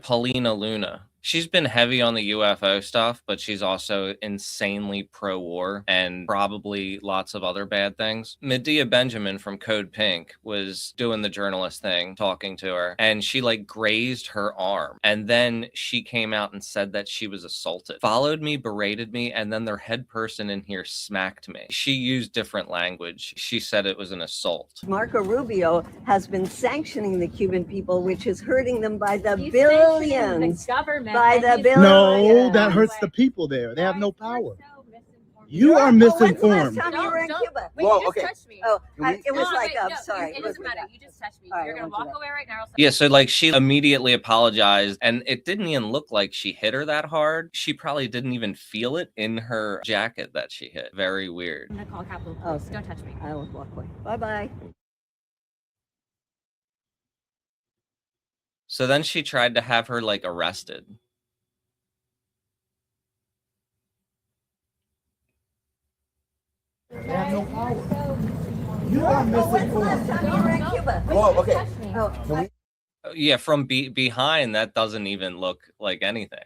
Paulina Luna. She's been heavy on the UFO stuff, but she's also insanely pro-war and probably lots of other bad things. Madea Benjamin from Code Pink was doing the journalist thing, talking to her, and she like grazed her arm. And then she came out and said that she was assaulted, followed me, berated me, and then their head person in here smacked me. She used different language. She said it was an assault. Marco Rubio has been sanctioning the Cuban people, which is hurting them by the billions. The government by the billions. No, that hurts the people there. They have no power. You are misinformed. When's the last time you were in Cuba? Wait, you just touched me. Oh, it was sorry. It doesn't matter. You just touched me. You're going to walk away right now. Yeah, so like she immediately apologized, and it didn't even look like she hit her that hard. She probably didn't even feel it in her jacket that she hit. Very weird. I'm going to call Capitol Police. Don't touch me. I will walk away. Bye-bye. So then she tried to have her like arrested. They have no power. You are When's the last time you were in Cuba? Oh, okay. Oh, Yeah, from behind, that doesn't even look like anything.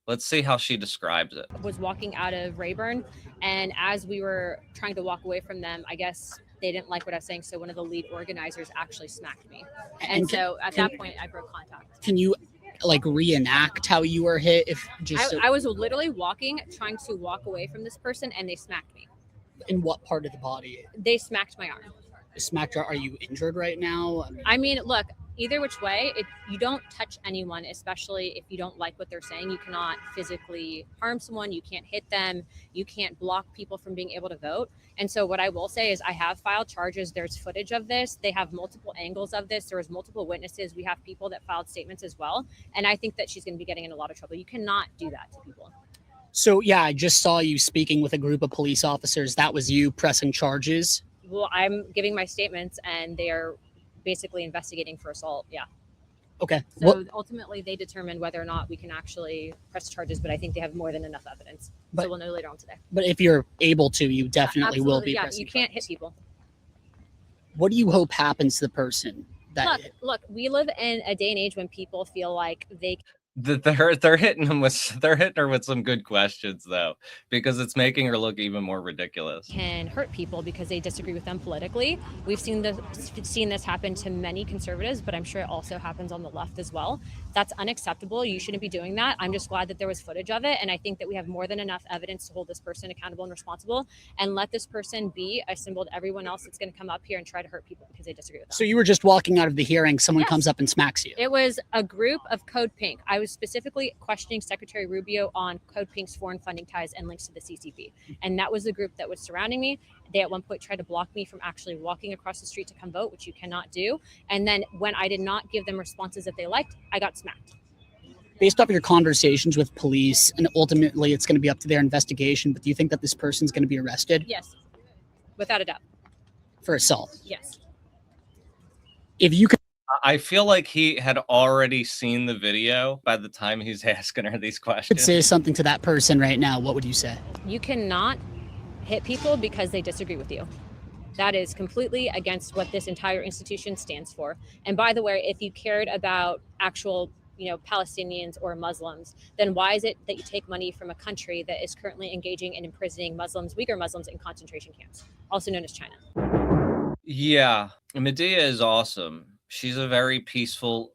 Let's see how she describes it. Was walking out of Rayburn, and as we were trying to walk away from them, I guess they didn't like what I was saying, so one of the lead organizers actually smacked me. And so at that point, I broke contact. Can you like reenact how you were hit? If just I was literally walking, trying to walk away from this person, and they smacked me. In what part of the body? They smacked my arm. Smacked your, are you injured right now? I mean, look, either which way, you don't touch anyone, especially if you don't like what they're saying. You cannot physically harm someone. You can't hit them. You can't block people from being able to vote. And so what I will say is I have filed charges. There's footage of this. They have multiple angles of this. There was multiple witnesses. We have people that filed statements as well. And I think that she's going to be getting in a lot of trouble. You cannot do that to people. So yeah, I just saw you speaking with a group of police officers. That was you pressing charges? Well, I'm giving my statements, and they are basically investigating for assault. Yeah. Okay. So ultimately, they determine whether or not we can actually press charges, but I think they have more than enough evidence. So we'll know later on today. But if you're able to, you definitely will be. Yeah, you can't hit people. What do you hope happens to the person that Look, we live in a day and age when people feel like they They're hitting her with some good questions though, because it's making her look even more ridiculous. Can hurt people because they disagree with them politically. We've seen this happen to many conservatives, but I'm sure it also happens on the left as well. That's unacceptable. You shouldn't be doing that. I'm just glad that there was footage of it, and I think that we have more than enough evidence to hold this person accountable and responsible, and let this person be a symbol to everyone else that's going to come up here and try to hurt people because they disagree with them. So you were just walking out of the hearing, someone comes up and smacks you. It was a group of Code Pink. I was specifically questioning Secretary Rubio on Code Pink's foreign funding ties and links to the CCP. And that was the group that was surrounding me. They at one point tried to block me from actually walking across the street to come vote, which you cannot do. And then when I did not give them responses that they liked, I got smacked. Based off your conversations with police, and ultimately it's going to be up to their investigation, but do you think that this person's going to be arrested? Yes, without a doubt. For assault? Yes. If you could. I feel like he had already seen the video by the time he's asking her these questions. Say something to that person right now, what would you say? You cannot hit people because they disagree with you. That is completely against what this entire institution stands for. And by the way, if you cared about actual, Palestinians or Muslims, then why is it that you take money from a country that is currently engaging in imprisoning Muslims, Uyghur Muslims, in concentration camps, also known as China? Yeah, Madea is awesome. She's a very peaceful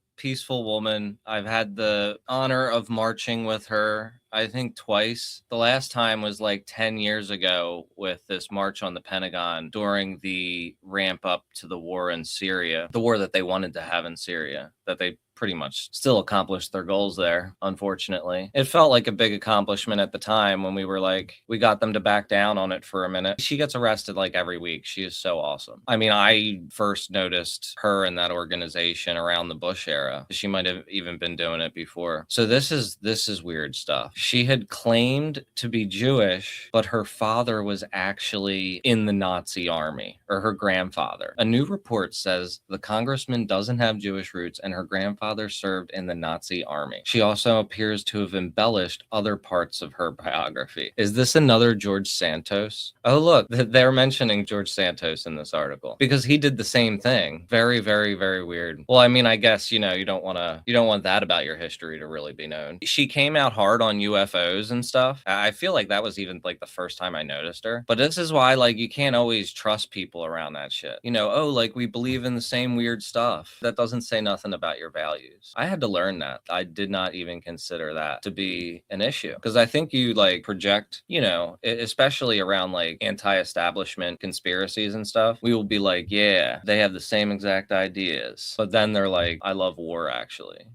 woman. I've had the honor of marching with her, I think twice. The last time was like 10 years ago with this march on the Pentagon during the ramp up to the war in Syria, the war that they wanted to have in Syria, that they pretty much still accomplished their goals there, unfortunately. It felt like a big accomplishment at the time when we got them to back down on it for a minute. She gets arrested like every week. She is so awesome. I mean, I first noticed her in that organization around the Bush era. She might have even been doing it before. So this is weird stuff. She had claimed to be Jewish, but her father was actually in the Nazi army, or her grandfather. A new report says the congressman doesn't have Jewish roots and her grandfather grandfather served in the Nazi army. She also appears to have embellished other parts of her biography. Is this another George Santos? Oh, look, they're mentioning George Santos in this article because he did the same thing. Very, very, very weird. Well, I mean, I guess, you know, you don't want that about your history to really be known. She came out hard on UFOs and stuff. I feel like that was even like the first time I noticed her. But this is why, like, you can't always trust people around that shit. You know, oh, like, we believe in the same weird stuff. That doesn't say nothing about your values. I had to learn that. I did not even consider that to be an issue because I think you like project, you know, especially around like anti-establishment conspiracies and stuff. We will be like, yeah, they have the same exact ideas. But then they're like, I love war, actually.